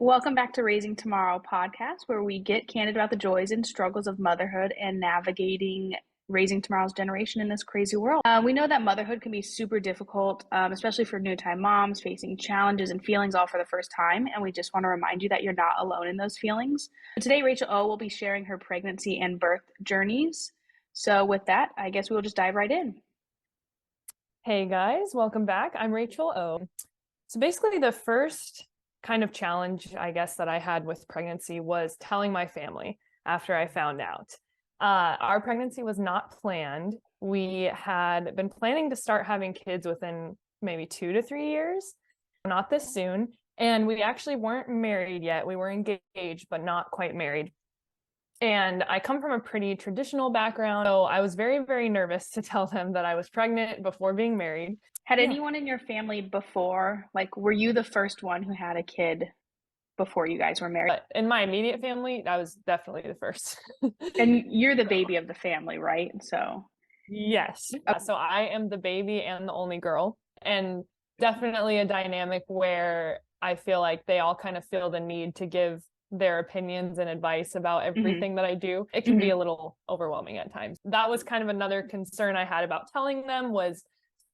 Welcome back to Raising Tomorrow podcast, where we get candid about the joys and struggles of motherhood and navigating raising tomorrow's generation in this crazy world. We know that motherhood can be super difficult, especially for new time moms facing challenges and feelings all for the first time. And we just want to remind you that you're not alone in those feelings. Today, Rachel O will be sharing her pregnancy and birth journeys. So, with that, I guess we'll just dive right in. Hey guys, welcome back. I'm Rachel O. So basically the first kind of challenge, I guess, that I had with pregnancy was telling my family after I found out. Our pregnancy was not planned. We had been planning to start having kids within maybe 2 to 3 years, not this soon. And we actually weren't married yet. We were engaged, but not quite married. And I come from a pretty traditional background, so I was very, very nervous to tell them that I was pregnant before being married. Had anyone in your family before, like, were you the first one who had a kid before you guys were married? But in my immediate family, I was definitely the first. And you're the baby of the family, right? So, Yes. So I am the baby and the only girl, and definitely a dynamic where I feel like they all kind of feel the need to give their opinions and advice about everything that I do. It can be a little overwhelming at times. That was kind of another concern I had about telling them, was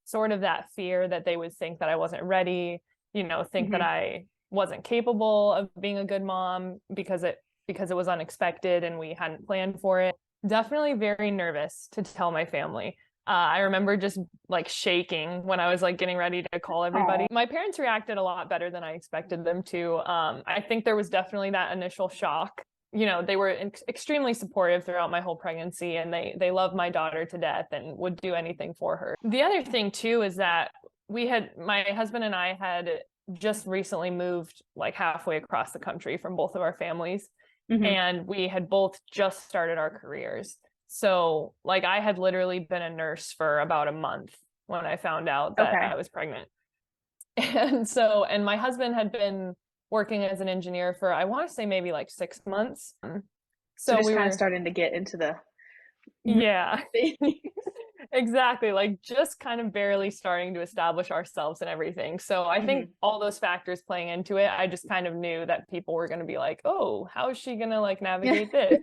sort of that fear that they would think that I wasn't ready, think that I wasn't capable of being a good mom because it was unexpected and we hadn't planned for it. Definitely very nervous to tell my family. I remember just like shaking when I was like getting ready to call everybody. Aww. My parents reacted a lot better than I expected them to. I think there was definitely that initial shock. They were extremely supportive throughout my whole pregnancy, and they love my daughter to death and would do anything for her. The other thing too is that my husband and I had just recently moved like halfway across the country from both of our families. And we had both just started our careers. So like I had literally been a nurse for about a month when I found out that I was pregnant. And my husband had been working as an engineer for, I want to say maybe like 6 months. So just kind of starting to get into the yeah. Exactly. Like just kind of barely starting to establish ourselves and everything. So I think all those factors playing into it, I just kind of knew that people were going to be like, oh, how is she going to like navigate this?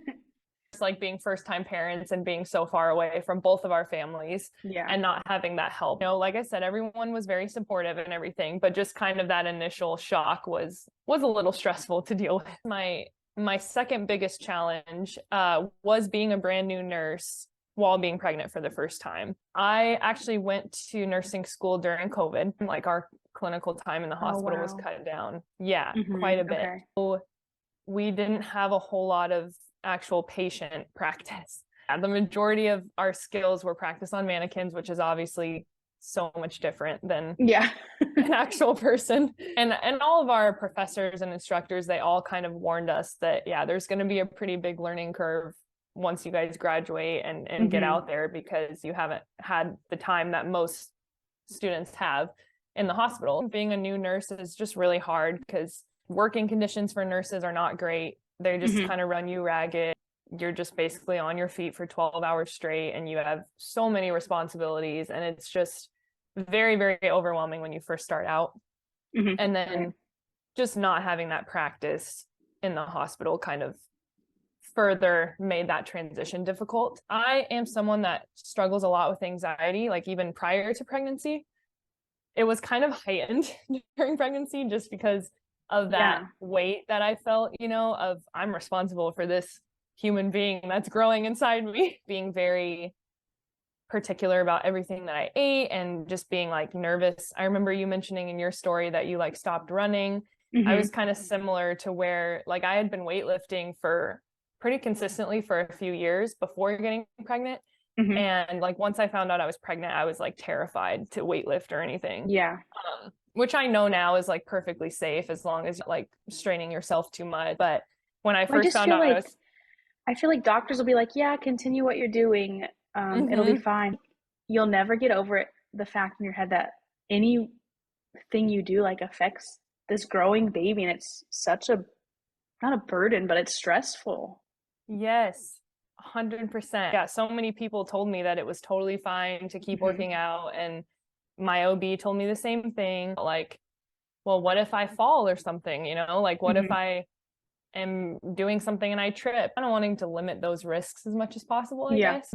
It's like being first time parents and being so far away from both of our families and not having that help. Like I said, everyone was very supportive and everything, but just kind of that initial shock was a little stressful to deal with. My second biggest challenge was being a brand new nurse while being pregnant for the first time. I actually went to nursing school during COVID. Like our clinical time in the hospital was cut down. Yeah, quite a bit. Okay. So we didn't have a whole lot of actual patient practice. The majority of our skills were practiced on mannequins, which is obviously so much different than an actual person. And all of our professors and instructors, they all kind of warned us that, there's going to be a pretty big learning curve once you guys graduate and get out there, because you haven't had the time that most students have in the hospital. Being a new nurse is just really hard because working conditions for nurses are not great. They just kind of run you ragged. You're just basically on your feet for 12 hours straight, and you have so many responsibilities, and it's just very, very overwhelming when you first start out. And then just not having that practice in the hospital kind of further made that transition difficult. I am someone that struggles a lot with anxiety, like even prior to pregnancy. It was kind of heightened during pregnancy just because of that weight that I felt, of I'm responsible for this human being that's growing inside me. Being very particular about everything that I ate and just being like nervous. I remember you mentioning in your story that you like stopped running. I was kind of similar to where like I had been weightlifting for pretty consistently for a few years before getting pregnant. And like once I found out I was pregnant, I was like terrified to weightlift or anything. Which I know now is like perfectly safe as long as like straining yourself too much. But when I first found out, I feel like doctors will be like, yeah, continue what you're doing. It'll be fine. You'll never get over it, the fact in your head that anything you do like affects this growing baby, and it's such a, not a burden, but it's stressful. Yes, 100%. Yeah, so many people told me that it was totally fine to keep working out, and my OB told me the same thing. Like well, what if I fall or something, like what if Mm-hmm. I am doing something and I trip? Kind of wanting to limit those risks as much as possible, I Yeah. guess.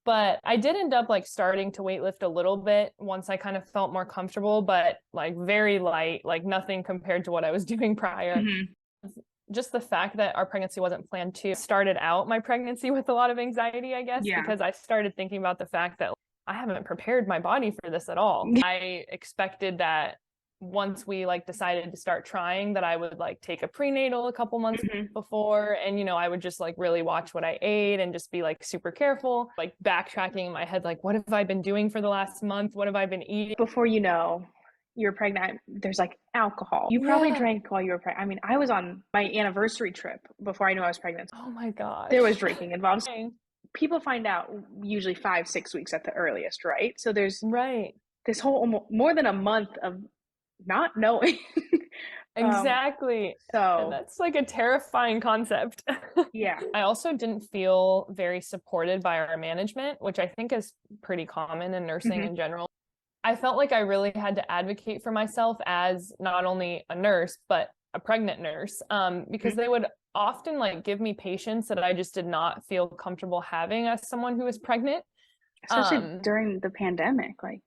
But I did end up like starting to weightlift a little bit once I kind of felt more comfortable, but like very light, like nothing compared to what I was doing prior. Mm-hmm. Just the fact that our pregnancy wasn't planned to started out my pregnancy with a lot of anxiety, I guess, Yeah. because I started thinking about the fact that I haven't prepared my body for this at all. I expected that once we like decided to start trying that I would like take a prenatal a couple months Mm-hmm. before, and I would just like really watch what I ate and just be like super careful, like backtracking in my head, like what have I been doing for the last month, what have I been eating. Before you know you're pregnant, there's like alcohol. You probably Yeah. drank while you were pregnant. I mean, I was on my anniversary trip before I knew I was pregnant. Oh my There was gosh. drinking involved. People find out usually 5, 6 weeks at the earliest, right? So there's Right. this whole more than a month of not knowing. um, Exactly. And so that's like a terrifying concept. yeah. I also didn't feel very supported by our management, which I think is pretty common in nursing Mm-hmm. in general. I felt like I really had to advocate for myself as not only a nurse, but a pregnant nurse, because Mm-hmm. they would often like give me patients that I just did not feel comfortable having as someone who was pregnant. Especially Um, during the pandemic, like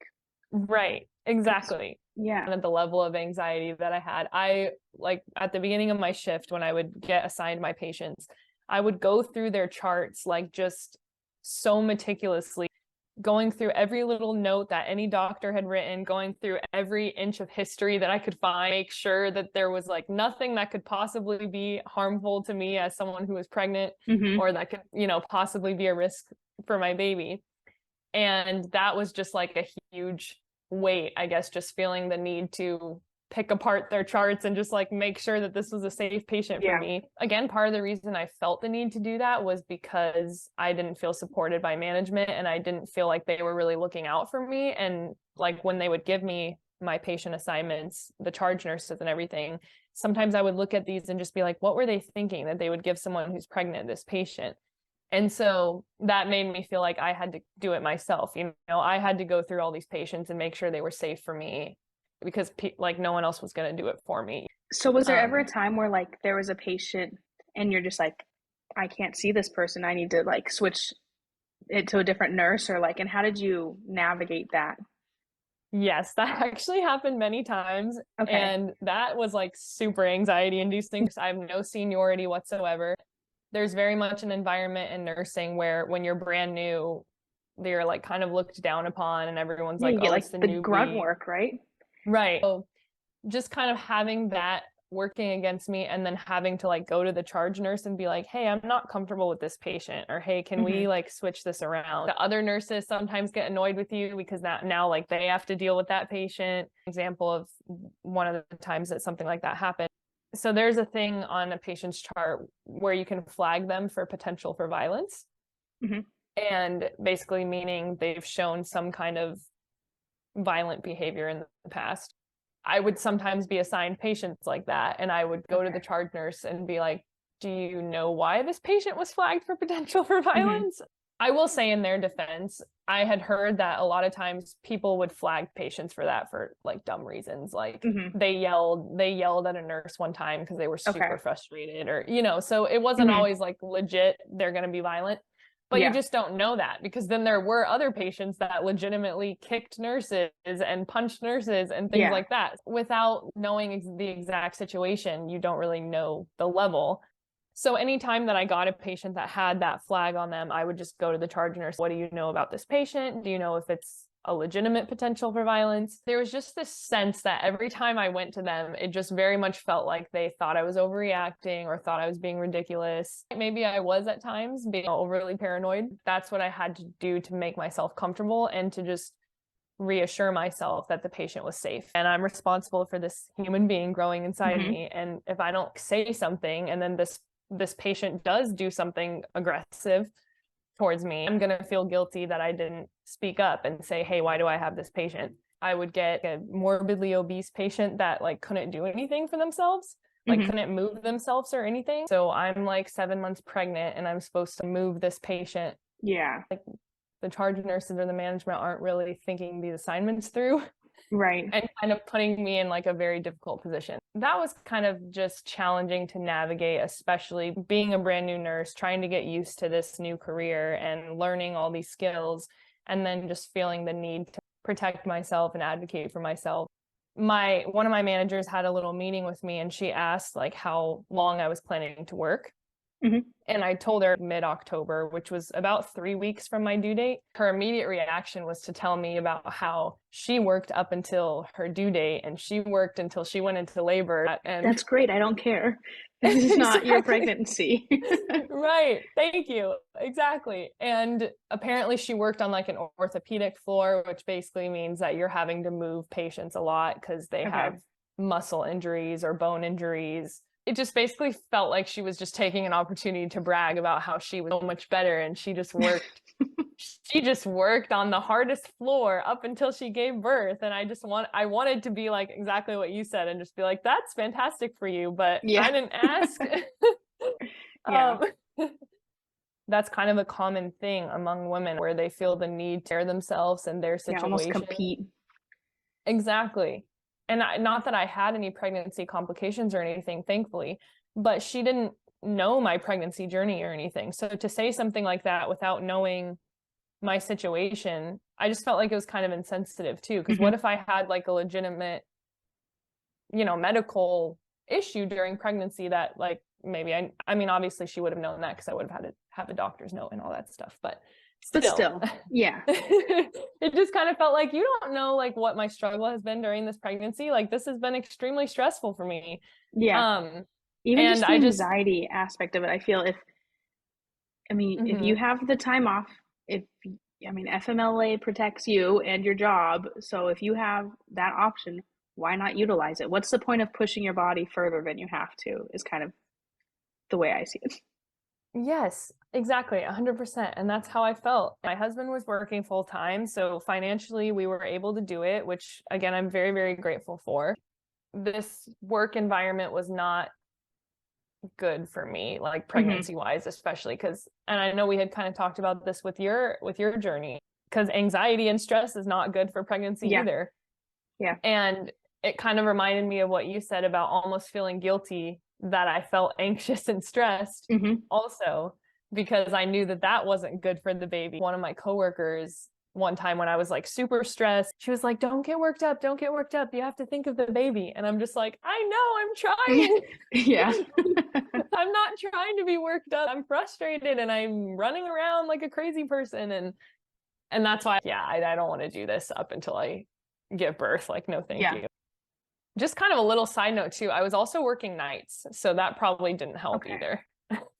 right, that's exactly. yeah. And at the level of anxiety that I had, I like at the beginning of my shift when I would get assigned my patients, I would go through their charts like just so meticulously, going through every little note that any doctor had written, going through every inch of history that I could find, make sure that there was like nothing that could possibly be harmful to me as someone who was pregnant, Mm-hmm. or that could, possibly be a risk for my baby. And that was just like a huge weight, I guess, just feeling the need to pick apart their charts and just like make sure that this was a safe patient for Yeah. me. Again, part of the reason I felt the need to do that was because I didn't feel supported by management, and I didn't feel like they were really looking out for me. And like when they would give me my patient assignments, the charge nurses and everything, sometimes I would look at these and just be like, what were they thinking that they would give someone who's pregnant this patient? And so that made me feel like I had to do it myself. I had to go through all these patients and make sure they were safe for me, because like no one else was going to do it for me. So was there ever a Um, time where like there was a patient and you're just like, I can't see this person. I need to like switch it to a different nurse, or like, and how did you navigate that? yes, that actually happened many times. Okay. And that was like super anxiety inducing because I have no seniority whatsoever. There's very much an environment in nursing where when you're brand new, they're like kind of looked down upon, and everyone's Yeah, like, you get oh, like it's the the grunt newbie. work, right? Right. So just kind of having that working against me, and then having to like go to the charge nurse and be like, hey, I'm not comfortable with this patient, or hey, can Mm-hmm. we like switch this around? The other nurses sometimes get annoyed with you because now like they have to deal with that patient. Example of one of the times that something like that happened. So there's a thing on a patient's chart where you can flag them for potential for violence, Mm-hmm. and basically meaning they've shown some kind of violent behavior in the past. I would sometimes be assigned patients like that, and I would go to the Okay. charge nurse and be like, do you know why this patient was flagged for potential for Mm-hmm. violence? I will say in their defense, I had heard that a lot of times people would flag patients for that for like dumb reasons. Like Mm-hmm. they yelled at a nurse one time because they were Okay. super frustrated, or so it wasn't Mm-hmm. always like legit they're going to be violent. But you Yeah. just don't know that, because then there were other patients that legitimately kicked nurses and punched nurses and things Yeah. like that. Without knowing the exact situation, you don't really know the level. So anytime that I got a patient that had that flag on them, I would just go to the charge nurse. What do you know about this patient? Do you know if it's a legitimate potential for violence? There was just this sense that every time I went to them, it just very much felt like they thought I was overreacting or thought I was being ridiculous. Maybe I was at times being overly paranoid. That's what I had to do to make myself comfortable and to just reassure myself that the patient was safe. And I'm responsible for this human being growing inside Mm-hmm. me. And if I don't say something and then this patient does do something aggressive towards me, I'm going to feel guilty that I didn't speak up and say, hey, why do I have this patient? I would get a morbidly obese patient that like couldn't do anything for themselves, like Mm-hmm. couldn't move themselves or anything. So I'm like 7 months pregnant and I'm supposed to move this patient. Yeah. Like the charge nurses or the management aren't really thinking these assignments through. Right. And kind of putting me in like a very difficult position. That was kind of just challenging to navigate, especially being a brand new nurse, trying to get used to this new career and learning all these skills, and then just feeling the need to protect myself and advocate for myself. One of my managers had a little meeting with me, and she asked like how long I was planning to work. Mm-hmm. And I told her mid-October, which was about 3 weeks from my due date. Her immediate reaction was to tell me about how she worked up until her due date, and she worked until she went into labor. And that's great. I don't care. This is not your pregnancy. Right. Thank you. Exactly. And apparently she worked on like an orthopedic floor, which basically means that you're having to move patients a lot because they have muscle injuries or bone injuries. It just basically felt like she was just taking an opportunity to brag about how she was so much better, and she just worked on the hardest floor up until she gave birth. And I wanted to be like exactly what you said and just be like, that's fantastic for you, but I didn't ask. That's kind of a common thing among women, where they feel the need to share themselves and their situation. Almost compete. Exactly. And not that I had any pregnancy complications or anything, thankfully, but she didn't know my pregnancy journey or anything. So to say something like that without knowing my situation, I just felt like it was kind of insensitive too. Because what if I had like a legitimate, medical issue during pregnancy that like maybe I mean, obviously she would have known that because I would have had to have a doctor's note and all that stuff. But still, yeah. It just kind of felt like, you don't know like what my struggle has been during this pregnancy. Like, this has been extremely stressful for me. Yeah. Even just the anxiety aspect of it, I feel if you have the time off, FMLA protects you and your job. So if you have that option, why not utilize it? What's the point of pushing your body further than you have to, is kind of the way I see it. Yes, exactly. 100%. And that's how I felt. My husband was working full time, so financially we were able to do it, which again, I'm very, very grateful for. This work environment was not good for me, like pregnancy wise, especially because, and I know we had kind of talked about this with your journey, because anxiety and stress is not good for pregnancy either. Yeah. And it kind of reminded me of what you said about almost feeling guilty that I felt anxious and stressed also, because I knew that wasn't good for the baby. One of my coworkers, one time when I was like super stressed, she was like, don't get worked up. You have to think of the baby. And I'm just like, I know, I'm trying. Yeah. I'm not trying to be worked up. I'm frustrated and I'm running around like a crazy person. And that's why, I don't want to do this up until I give birth. Like, no, thank you. Just kind of a little side note too, I was also working nights, so that probably didn't help either.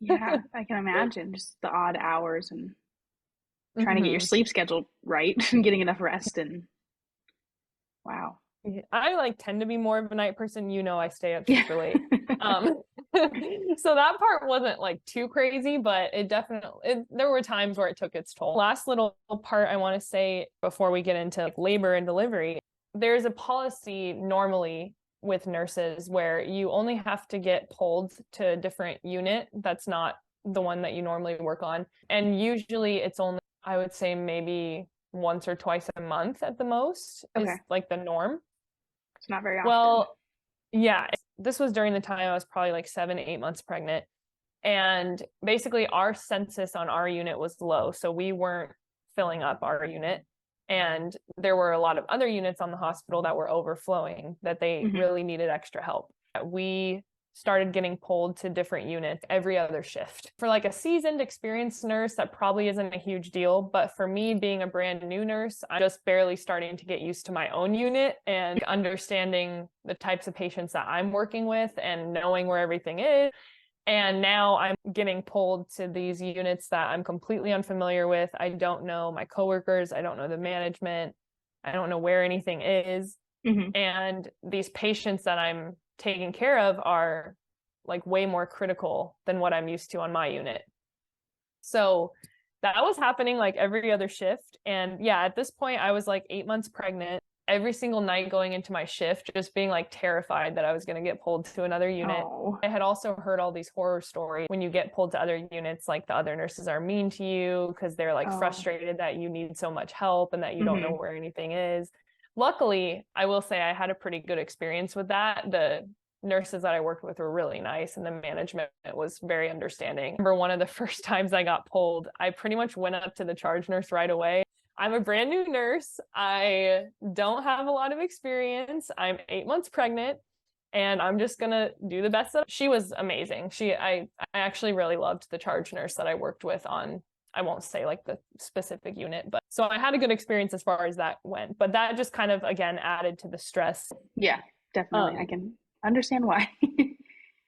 Yeah, I can imagine, just the odd hours and trying to get your sleep schedule right and getting enough rest. And wow. I like tend to be more of a night person. I stay up super late. So that part wasn't like too crazy, but there were times where it took its toll. Last little part I want to say before we get into like labor and delivery, there's a policy normally with nurses where you only have to get pulled to a different unit that's not the one that you normally work on. And usually it's only, I would say, maybe once or twice a month at the most is like the norm. It's not very often. Well, yeah, this was during the time I was probably like 7-8 months pregnant. And basically our census on our unit was low. So we weren't filling up our unit. And there were a lot of other units on the hospital that were overflowing, that they really needed extra help. We started getting pulled to different units every other shift. For like a seasoned, experienced nurse, that probably isn't a huge deal. But for me, being a brand new nurse, I'm just barely starting to get used to my own unit and understanding the types of patients that I'm working with and knowing where everything is. And now I'm getting pulled to these units that I'm completely unfamiliar with. I don't know my coworkers. I don't know the management. I don't know where anything is. And these patients that I'm taking care of are like way more critical than what I'm used to on my unit. So that was happening like every other shift. And at this point I was like 8 months pregnant. Every single night going into my shift, just being like terrified that I was going to get pulled to another unit. I had also heard all these horror stories when you get pulled to other units, like the other nurses are mean to you because they're like frustrated that you need so much help and that you don't know where anything is. luckily, I will say I had a pretty good experience with that. The nurses that I worked with were really nice and the management was very understanding. I remember one of the first times I got pulled, I pretty much went up to the charge nurse right away. I'm a brand new nurse. I don't have a lot of experience. I'm 8 months pregnant and I'm just gonna do the best. She was amazing. I actually really loved the charge nurse that I worked with on, I won't say like the specific unit, but so I had a good experience as far as that went, but that just kind of, again, added to the stress. Yeah, definitely. I can understand why.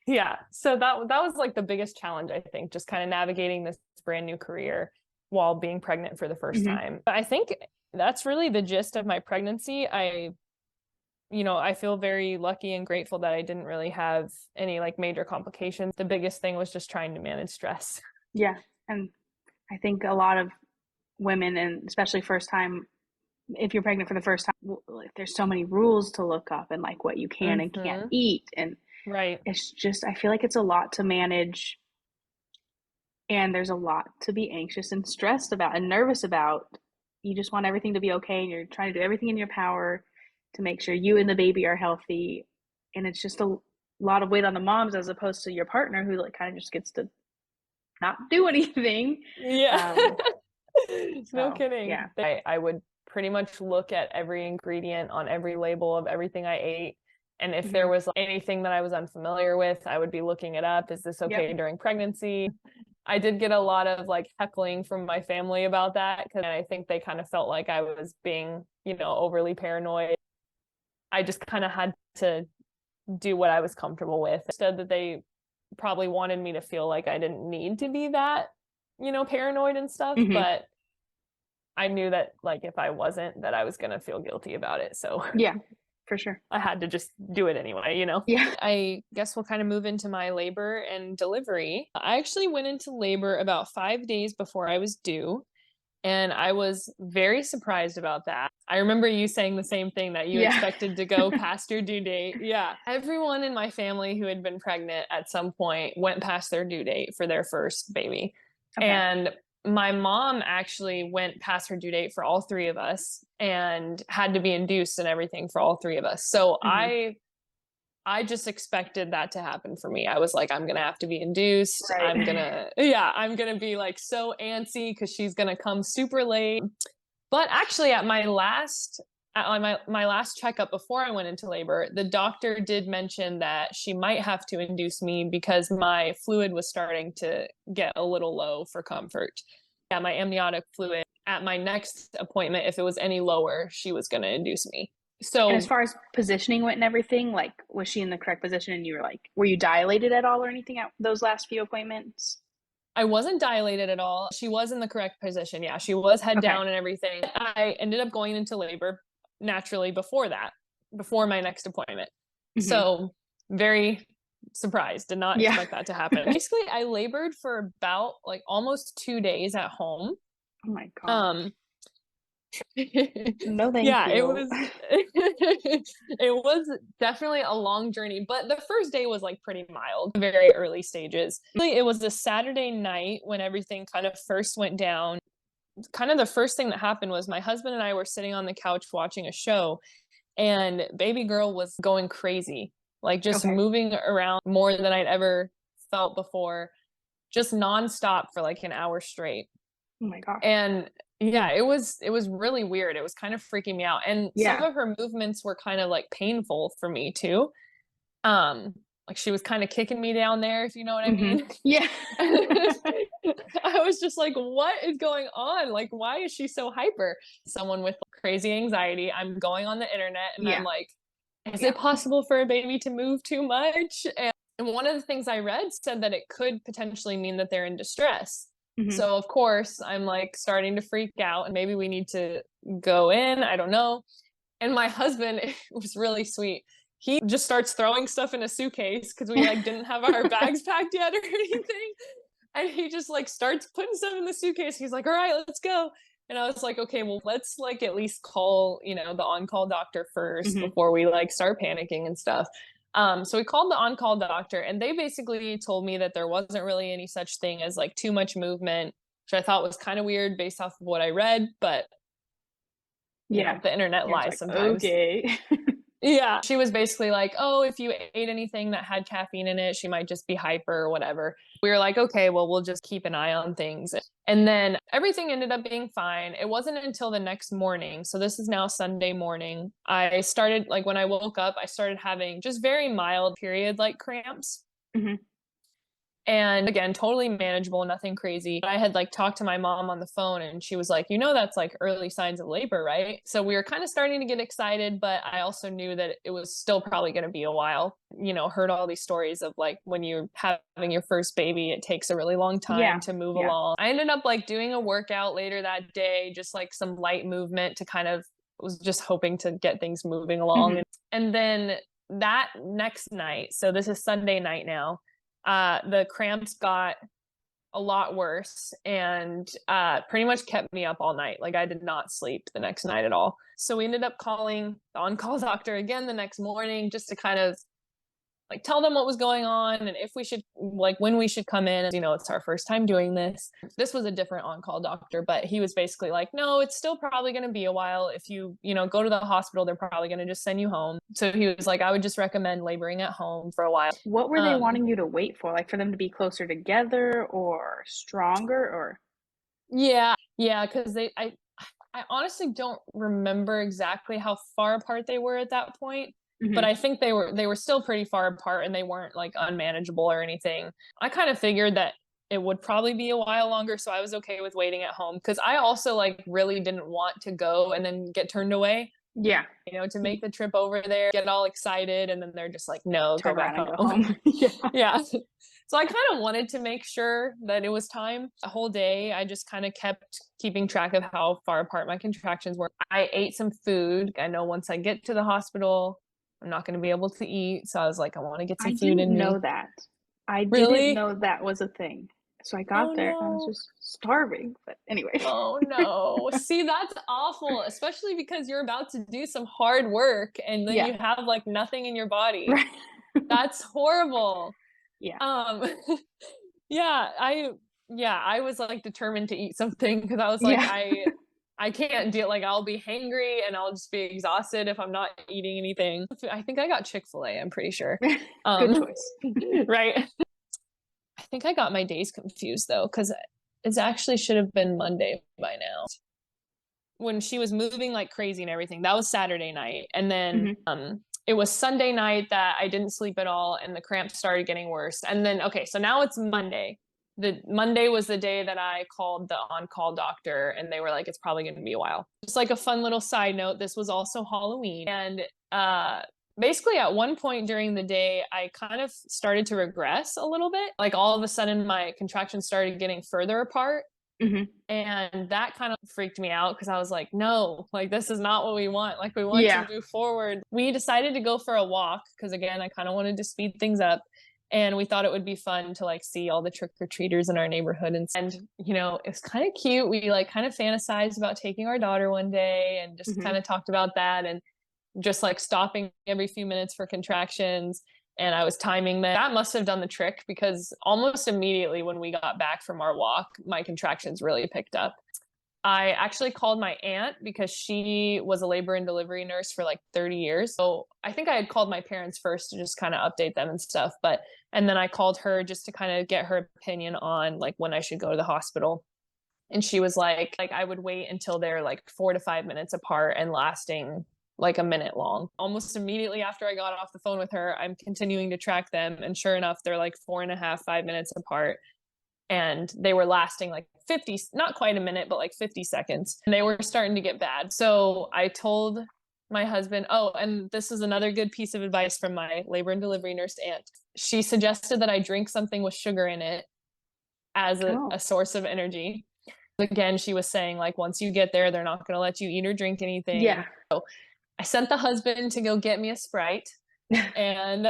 Yeah. So that was like the biggest challenge, I think, just kind of navigating this brand new career while being pregnant for the first time. But I think that's really the gist of my pregnancy. I feel very lucky and grateful that I didn't really have any like major complications. The biggest thing was just trying to manage stress. Yeah. And I think a lot of women, and especially first time, if you're pregnant for the first time, like, there's so many rules to look up and like what you can and can't eat. And right. It's just, I feel like it's a lot to manage. And there's a lot to be anxious and stressed about and nervous about. You just want everything to be okay. And you're trying to do everything in your power to make sure you and the baby are healthy. And it's just a lot of weight on the moms as opposed to your partner who like kind of just gets to not do anything. Yeah. No kidding. Yeah. I would pretty much look at every ingredient on every label of everything I ate. And if there was anything that I was unfamiliar with, I would be looking it up. Is this okay during pregnancy? I did get a lot of like heckling from my family about that because I think they kind of felt like I was being, overly paranoid. I just kind of had to do what I was comfortable with. Instead that they probably wanted me to feel like I didn't need to be that, paranoid and stuff. But I knew that like if I wasn't, that I was going to feel guilty about it. So yeah, for sure. I had to just do it anyway, Yeah. I guess we'll kind of move into my labor and delivery. I actually went into labor about 5 days before I was due. And I was very surprised about that. I remember you saying the same thing, that you expected to go past your due date. Yeah. Everyone in my family who had been pregnant at some point went past their due date for their first baby. Okay. And my mom actually went past her due date for all three of us and had to be induced and everything for all three of us. So I just expected that to happen for me. I was like, I'm going to have to be induced. Right. I'm going to be like so antsy because she's going to come super late. But actually at my last checkup before I went into labor, the doctor did mention that she might have to induce me because my fluid was starting to get a little low for comfort. Yeah, my amniotic fluid. At my next appointment, if it was any lower, she was going to induce me. So, and as far as positioning went and everything, like, was she in the correct position and you were like, were you dilated at all or anything at those last few appointments? I wasn't dilated at all. She was in the correct position. Yeah, she was head down and everything. I ended up going into labor naturally before my next appointment. So very surprised, did not expect that to happen. Basically, I labored for about like almost 2 days at home. Oh my God. No, thank you. It was definitely a long journey, but the first day was like pretty mild, very early stages. It was a Saturday night when everything kind of first went down. Kind of the first thing that happened was my husband and I were sitting on the couch watching a show, and baby girl was going crazy, like just moving around more than I'd ever felt before, just nonstop for like an hour straight. Oh my gosh. And yeah, it was really weird. It was kind of freaking me out. And some of her movements were kind of like painful for me too. Like she was kind of kicking me down there, if you know what I mean. Yeah. I was just like, what is going on? Like, why is she so hyper? Someone with crazy anxiety. I'm going on the internet and I'm like, is it possible for a baby to move too much? And one of the things I read said that it could potentially mean that they're in distress. So of course I'm like starting to freak out and maybe we need to go in. I don't know. And my husband, it was really sweet. He just starts throwing stuff in a suitcase because we like didn't have our bags packed yet or anything. And he just like starts putting stuff in the suitcase. He's like, all right, let's go. And I was like, okay, well, let's like at least call, the on-call doctor first before we like start panicking and stuff. So we called the on-call doctor and they basically told me that there wasn't really any such thing as like too much movement, which I thought was kind of weird based off of what I read, but the internet You're lies like, sometimes. okay. Yeah. She was basically like, oh, if you ate anything that had caffeine in it, she might just be hyper or whatever. We were like, okay, well, we'll just keep an eye on things. And then everything ended up being fine. It wasn't until the next morning. So this is now Sunday morning. I started, like, when I woke up, I started having just very mild period like cramps. Mhm. And again, totally manageable, nothing crazy. I had like talked to my mom on the phone and she was like, that's like early signs of labor, right? So we were kind of starting to get excited, but I also knew that it was still probably going to be a while. Heard all these stories of like when you're having your first baby, it takes a really long time to move along. I ended up like doing a workout later that day, just like some light movement to kind of was just hoping to get things moving along. Mhm. And then that next night, so this is Sunday night now, the cramps got a lot worse and pretty much kept me up all night. Like I did not sleep the next night at all. So we ended up calling the on-call doctor again the next morning just to kind of like tell them what was going on and if we should like when we should come in. It's our first time doing this. This was a different on-call doctor, but he was basically like, no, it's still probably going to be a while. If you go to the hospital, they're probably going to just send you home. So he was like, I would just recommend laboring at home for a while. What were they wanting you to wait for? Like for them to be closer together or stronger or? Yeah, because I honestly don't remember exactly how far apart they were at that point. But I think they were still pretty far apart and they weren't like unmanageable or anything. I kind of figured that it would probably be a while longer, so I was okay with waiting at home because I also like really didn't want to go and then get turned away. Yeah. To make the trip over there, get all excited, and then they're just like, no, Turn go back around and home. go home. Yeah. Yeah. So I kind of wanted to make sure that it was time. The whole day, I just kind of kept keeping track of how far apart my contractions were. I ate some food. I know once I get to the hospital, I'm not going to be able to eat. So I was like, I want to get some food in me. I didn't know that. I didn't Really? know that was a thing. So I got Oh there and I was no. just starving. But anyway. Oh no. See, that's awful, especially because you're about to do some hard work and then you have like nothing in your body. Right. That's horrible. Yeah. I was like determined to eat something because I was like, I can't deal, like I'll be hangry and I'll just be exhausted if I'm not eating anything. I think I got Chick-fil-A, I'm pretty sure. Good choice. Right. I think I got my days confused though, because it actually should have been Monday by now. When she was moving like crazy and everything, that was Saturday night. And then it was Sunday night that I didn't sleep at all and the cramps started getting worse. And then, okay, so now it's Monday. The Monday was the day that I called the on-call doctor and they were like, it's probably going to be a while. Just like a fun little side note, this was also Halloween. And basically at one point during the day, I kind of started to regress a little bit. Like all of a sudden my contractions started getting further apart. And that kind of freaked me out because I was like, no, like this is not what we want. Like we want to move forward. We decided to go for a walk because again, I kind of wanted to speed things up. And we thought it would be fun to like see all the trick-or-treaters in our neighborhood. And it's kind of cute. We like kind of fantasized about taking our daughter one day and just kind of talked about that and just like stopping every few minutes for contractions. And I was timing that. That must have done the trick because almost immediately when we got back from our walk, my contractions really picked up. I actually called my aunt because she was a labor and delivery nurse for like 30 years. So I think I had called my parents first to just kind of update them and stuff. And then I called her just to kind of get her opinion on like when I should go to the hospital. And she was like I would wait until they're like 4 to 5 minutes apart and lasting like a minute long. Almost immediately after I got off the phone with her, I'm continuing to track them. And sure enough, they're like 4.5, 5 minutes apart. And they were lasting like 50, not quite a minute, but like 50 seconds. And they were starting to get bad. So I told my husband, and this is another good piece of advice from my labor and delivery nurse aunt. She suggested that I drink something with sugar in it as a source of energy. Again, she was saying like, once you get there, they're not going to let you eat or drink anything. Yeah. So I sent the husband to go get me a Sprite. And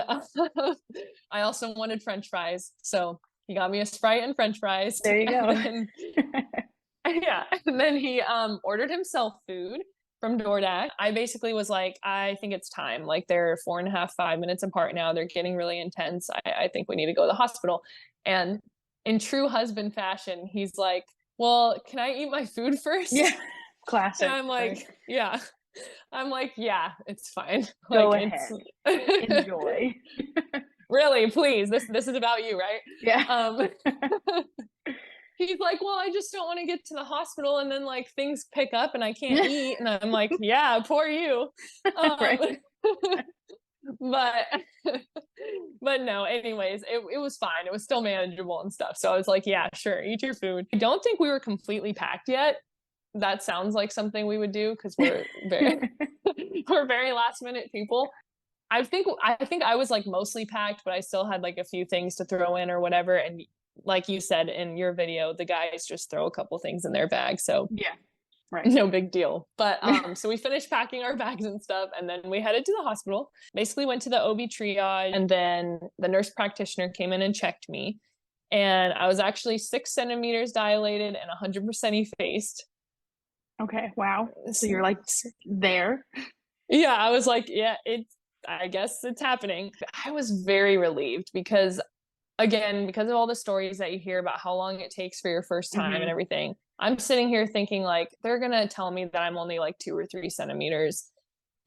I also wanted French fries. So he got me a Sprite and French fries. There you go. And then he ordered himself food from DoorDash. I basically was like, I think it's time. Like they're 4.5, 5 minutes apart now. They're getting really intense. I think we need to go to the hospital. And in true husband fashion, he's like, well, can I eat my food first? Yeah. Classic. And I'm like, right? yeah. I'm like, yeah, it's fine. Go Like ahead. it's Enjoy. really, please. This is about you, right? Yeah. Um he's like, well, I just don't want to get to the hospital and then like things pick up and I can't eat. And I'm like, yeah, poor you. Um, Right. but but no, anyways, it was fine. It was still manageable and stuff. So I was like, yeah, sure, eat your food. I don't think we were completely packed yet. That sounds like something we would do because we're very we're very last minute people. I think I was like mostly packed, but I still had like a few things to throw in or whatever. And like you said in your video, the guys just throw a couple things in their bag. So Yeah. Right. no big deal. But so we finished packing our bags and stuff, and then we headed to the hospital. Basically went to the OB triage, and then the nurse practitioner came in and checked me. And I was actually 6 centimeters dilated and 100% effaced. Okay. Wow. So you're like there. Yeah, I was like, yeah, I guess it's happening. I was very relieved because again, because of all the stories that you hear about how long it takes for your first time and everything, I'm sitting here thinking like they're gonna tell me that I'm only like 2 or 3 centimeters.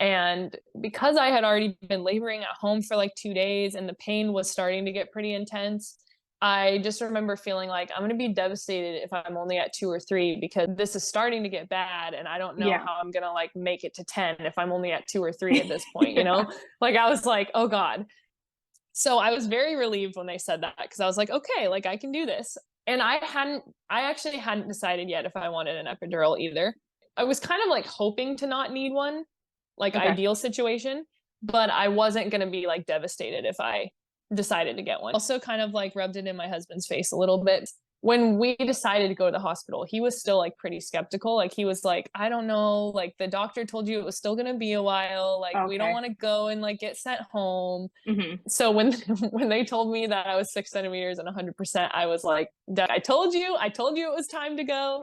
And because I had already been laboring at home for like 2 days and the pain was starting to get pretty intense, I just remember feeling like I'm going to be devastated if I'm only at 2 or 3 because this is starting to get bad and I don't know Yeah. how I'm going to like make it to 10 if I'm only at 2 or 3 at this point, you know? Like I was like, oh God. So I was very relieved when they said that because I was like, okay, like I can do this. And I actually hadn't decided yet if I wanted an epidural either. I was kind of like hoping to not need one, like Okay. ideal situation, but I wasn't going to be like devastated if I decided to get one. Also kind of like rubbed it in my husband's face a little bit. When we decided to go to the hospital, he was still like pretty skeptical. Like he was like, I don't know, like the doctor told you it was still going to be a while. Like we don't want to go and like get sent home. So when when they told me that I was 6 centimeters and 100%, I was like, I told you it was time to go.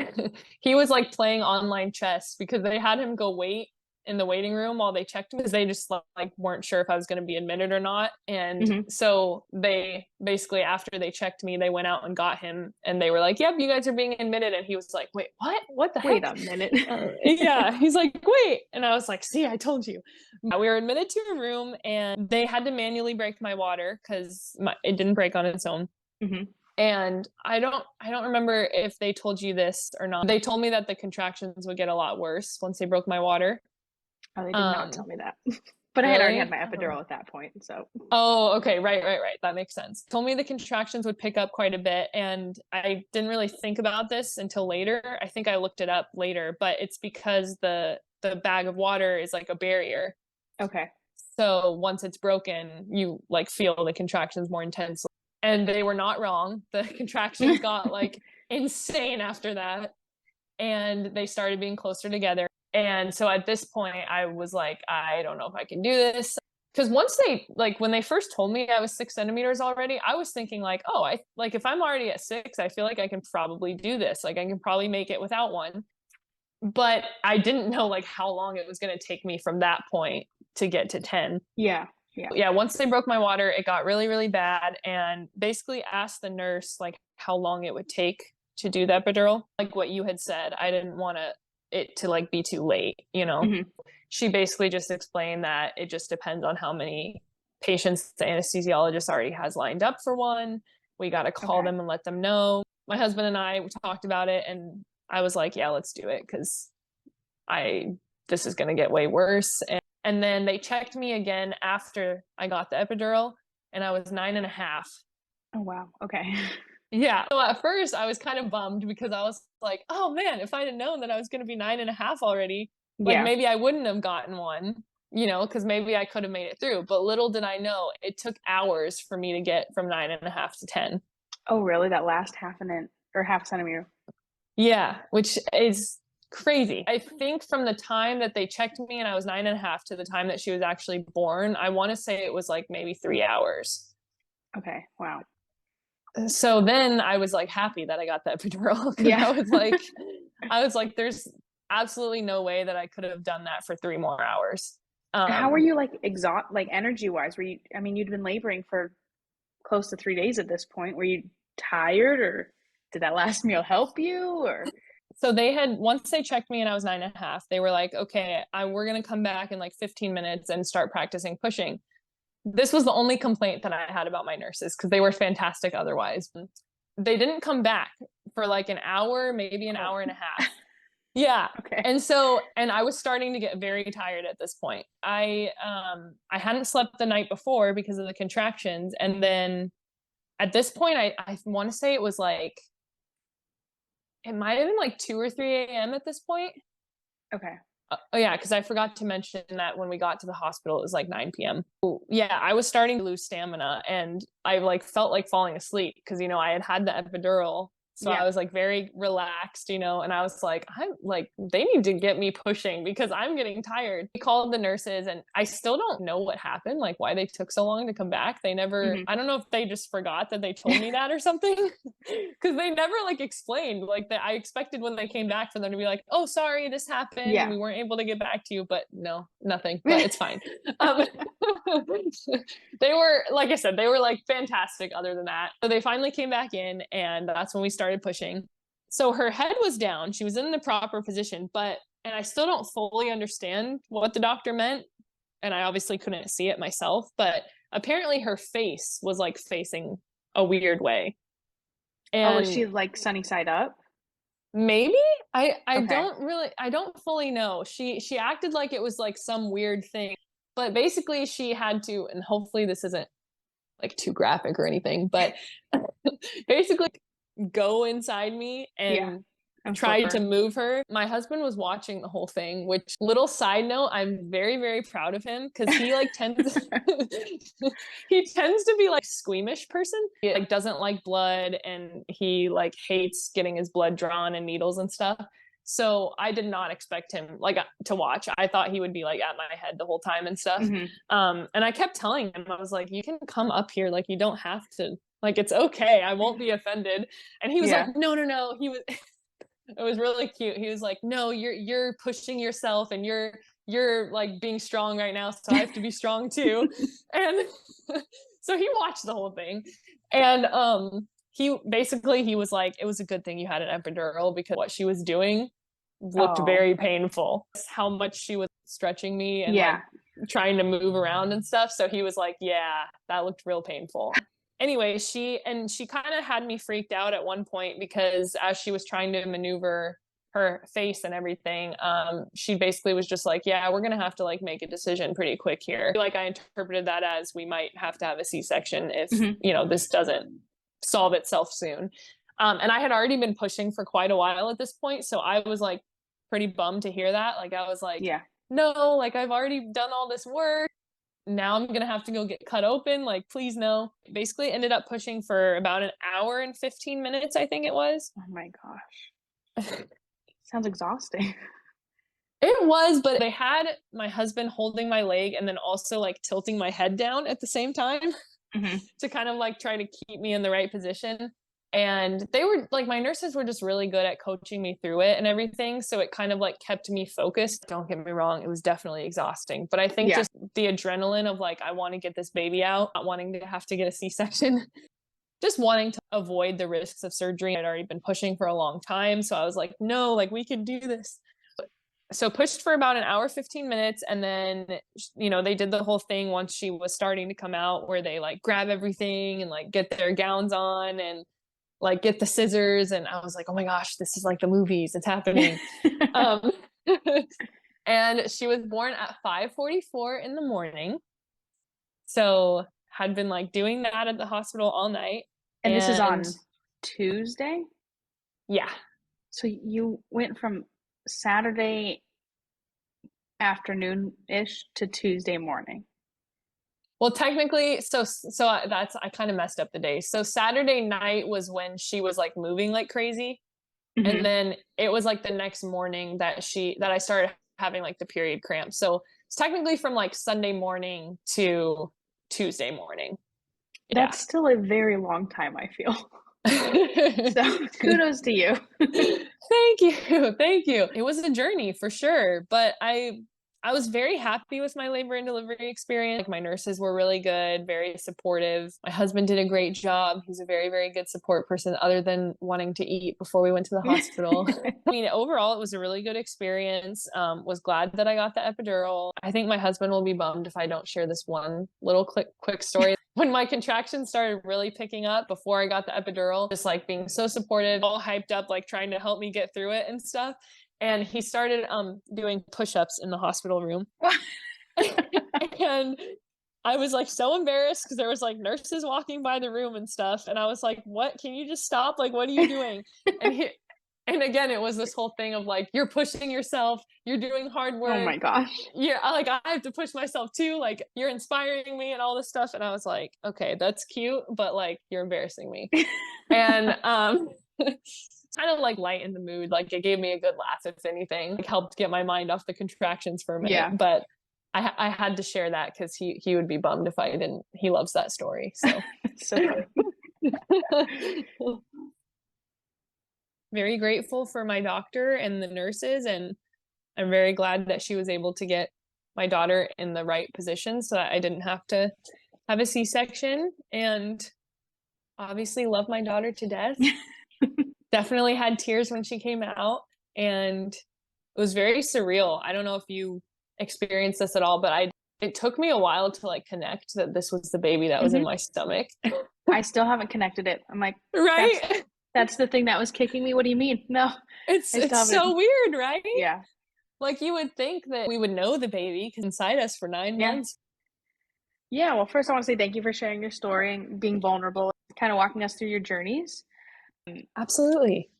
He was like playing online chess because they had him go wait in the waiting room while they checked me because they just like weren't sure if I was going to be admitted or not. And so they basically, after they checked me, they went out and got him and they were like, yep, you guys are being admitted. And he was like, wait, what the heck? Wait a minute. Yeah, he's like, wait. And I was like, see, I told you. We were admitted to a room and they had to manually break my water because it didn't break on its own. And I don't remember if they told you this or not. They told me that the contractions would get a lot worse once they broke my water. Oh, they did not tell me that. But I had already had my epidural at that point, so. Oh, okay, right. That makes sense. Told me the contractions would pick up quite a bit, and I didn't really think about this until later. I think I looked it up later, but it's because the bag of water is like a barrier. Okay. So once it's broken, you like feel the contractions more intensely. And they were not wrong. The contractions got like insane after that, and they started being closer together. And so at this point, I was like, I don't know if I can do this. Because once when they first told me I was 6 centimeters already, I was thinking like, oh, if I'm already at 6, I feel like I can probably do this. Like I can probably make it without one. But I didn't know like how long it was going to take me from that point to get to 10. Yeah. Once they broke my water, it got really, really bad. And basically asked the nurse like how long it would take to do the epidural. Like what you had said, I didn't want it to like be too late, you know. She basically just explained that it just depends on how many patients the anesthesiologist already has lined up for one. We got to call them and let them know. My husband and I talked about it and I was like, yeah, let's do it because this is going to get way worse. And then they checked me again after I got the epidural and I was 9.5. Oh, wow. Okay. Yeah. So at first I was kind of bummed because I was like, oh man, if I'd have known that I was going to be 9.5 already, like maybe I wouldn't have gotten one, you know, because maybe I could have made it through. But little did I know, it took hours for me to get from 9.5 to 10. Oh, really? That last half centimeter? Yeah, which is crazy. I think from the time that they checked me and I was 9.5 to the time that she was actually born, I want to say it was like maybe 3 hours. Okay. Wow. So then I was like happy that I got that epidural. Yeah. I was like, there's absolutely no way that I could have done that for 3 more hours. How were you like energy wise? You'd been laboring for close to 3 days at this point. Were you tired or did that last meal help you or? So once they checked me and I was 9.5, they were like, okay, we're going to come back in like 15 minutes and start practicing pushing. This was the only complaint that I had about my nurses because they were fantastic otherwise. They didn't come back for like an hour, maybe an hour and a half. Yeah. Okay. And I was starting to get very tired at this point. I hadn't slept the night before because of the contractions. And then at this point, I want to say it was like, it might have been like 2 or 3 a.m. at this point. Okay. Oh yeah, because I forgot to mention that when we got to the hospital, it was like 9 p.m. Yeah, I was starting to lose stamina and I like felt like falling asleep because, I had the epidural. So I was like very relaxed, and I was like, they need to get me pushing because I'm getting tired. We called the nurses and I still don't know what happened, like why they took so long to come back. They never, I don't know if they just forgot that they told me that or something because they never like explained like that. I expected when they came back for them to be like, oh, sorry, this happened. And we weren't able to get back to you, but no, nothing, but it's fine. They were, like I said, they were like fantastic other than that. So they finally came back in and that's when we started pushing. So her head was down. She was in the proper position, and I still don't fully understand what the doctor meant. And I obviously couldn't see it myself, but apparently her face was like facing a weird way. And was she like sunny side up? Maybe. I don't fully know. She acted like it was like some weird thing, but basically she had to, and hopefully this isn't like too graphic or anything, but basically go inside me and tried to move her. My husband was watching the whole thing, which, little side note, I'm very, very proud of him because he like tends he tends to be like squeamish person. He like doesn't like blood and he like hates getting his blood drawn and needles and stuff. So I did not expect him like to watch. I thought he would be like at my head the whole time and stuff. And I kept telling him, I was like, you can come up here, like you don't have to, like it's okay, I won't be offended. And he was like, no. He was it was really cute. He was like, no, you're pushing yourself and you're like being strong right now, so I have to be strong too. And so he watched the whole thing. And he was like, it was a good thing you had an epidural because what she was doing looked very painful. How much she was stretching me and like trying to move around and stuff. So he was like, yeah, that looked real painful. Anyway, she kind of had me freaked out at one point because as she was trying to maneuver her face and everything, she basically was just like, yeah, we're going to have to like make a decision pretty quick here. Like I interpreted that as we might have to have a C-section if, this doesn't solve itself soon. And I had already been pushing for quite a while at this point. So I was like pretty bummed to hear that. Like I was like, no, like I've already done all this work. Now I'm gonna have to go get cut open, like please no. Basically ended up pushing for about an hour and 15 minutes, I think it was. Oh my gosh. Sounds exhausting. It was, but they had my husband holding my leg and then also like tilting my head down at the same time to kind of like try to keep me in the right position. And they were like, my nurses were just really good at coaching me through it and everything. So it kind of like kept me focused. Don't get me wrong, it was definitely exhausting. But I think just the adrenaline of like, I want to get this baby out, not wanting to have to get a C-section, just wanting to avoid the risks of surgery. I'd already been pushing for a long time. So I was like, no, like we can do this. So pushed for about an hour, 15 minutes. And then, they did the whole thing once she was starting to come out where they like grab everything and like get their gowns on and like get the scissors. And I was like, oh my gosh, this is like the movies, it's happening. And she was born at 5:44 in the morning. So had been like doing that at the hospital all night. And this is on Tuesday? Yeah. So you went from Saturday afternoon-ish to Tuesday morning. Well, technically, so I kind of messed up the day. So Saturday night was when she was like moving like crazy. And then it was like the next morning that I started having like the period cramps. So it's technically from like Sunday morning to Tuesday morning. That's still a very long time, I feel. So kudos to you. Thank you. It was a journey for sure. But I I was very happy with my labor and delivery experience. Like, my nurses were really good, very supportive. My husband did a great job. He's a very, very good support person, other than wanting to eat before we went to the hospital. I mean, overall, it was a really good experience. Was glad that I got the epidural. I think my husband will be bummed if I don't share this one little quick story. When my contractions started really picking up before I got the epidural, just like being so supportive, all hyped up, like trying to help me get through it and stuff. And he started doing push-ups in the hospital room. And I was like so embarrassed because there was like nurses walking by the room and stuff. And I was like, what? Can you just stop? Like, what are you doing? And again, it was this whole thing of like, you're pushing yourself, you're doing hard work. Oh my gosh. Yeah, like, I have to push myself too. Like, you're inspiring me and all this stuff. And I was like, okay, that's cute, but like, you're embarrassing me. And kind of like lighten the mood. Like, it gave me a good laugh, if anything. Like, helped get my mind off the contractions for a minute. Yeah. But I had to share that because he would be bummed if I didn't. He loves that story. So, so very grateful for my doctor and the nurses, and I'm very glad that she was able to get my daughter in the right position so that I didn't have to have a C-section. And obviously love my daughter to death. Definitely had tears when she came out, and it was very surreal. I don't know if you experienced this at all, but it took me a while to like connect that this was the baby that was in my stomach. I still haven't connected it. I'm like, right? That's the thing that was kicking me. What do you mean? No, it's so weird, right? Yeah. Like, you would think that we would know the baby because inside us for 9 months. Yeah. Well, first I want to say thank you for sharing your story and being vulnerable, kind of walking us through your journeys. Absolutely.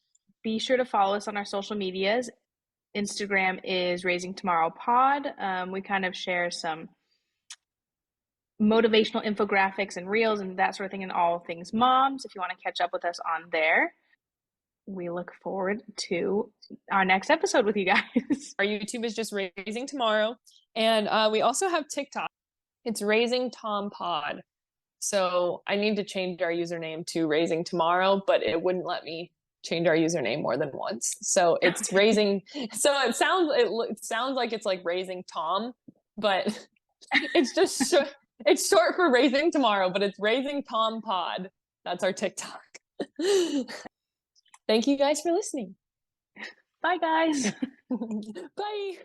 Be sure to follow us on our social medias. Instagram is Raising Tomorrow Pod. We kind of share some motivational infographics and reels and that sort of thing, and all things moms. If you want to catch up with us on there, we look forward to our next episode with you guys. Our YouTube is just Raising Tomorrow, and we also have TikTok. It's Raising Tom Pod. So I need to change our username to Raising Tomorrow, but it wouldn't let me change our username more than once. So it's Raising. So it sounds like it's like Raising Tom, but it's just it's short for Raising Tomorrow, but it's Raising Tom Pod. That's our TikTok. Thank you guys for listening. Bye, guys. Bye.